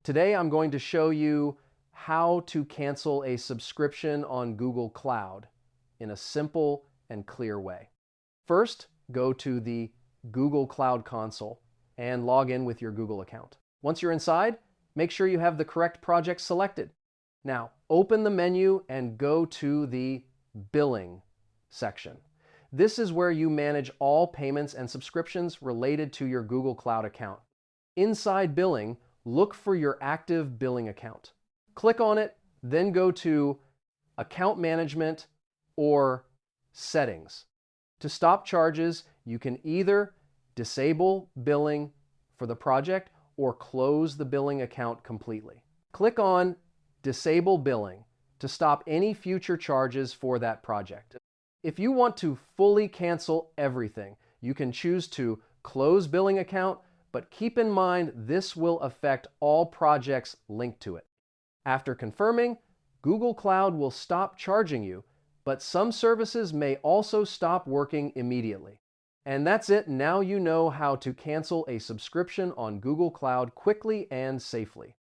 Today I'm going to show you how to cancel a subscription on Google Cloud in a simple and clear way. First, go to the Google Cloud Console and log in with your Google account. Once you're inside, make sure you have the correct project selected. Now, open the menu and go to the Billing section. This is where you manage all payments and subscriptions related to your Google Cloud account. Inside Billing, look for your active billing account. Click on it, then go to Account Management or Settings. To stop charges, you can either disable billing for the project or close the billing account completely. Click on Disable Billing to stop any future charges for that project. If you want to fully cancel everything, you can choose to close billing account, but keep in mind this will affect all projects linked to it. After confirming, Google Cloud will stop charging you, but some services may also stop working immediately. And that's it. Now you know how to cancel a subscription on Google Cloud quickly and safely.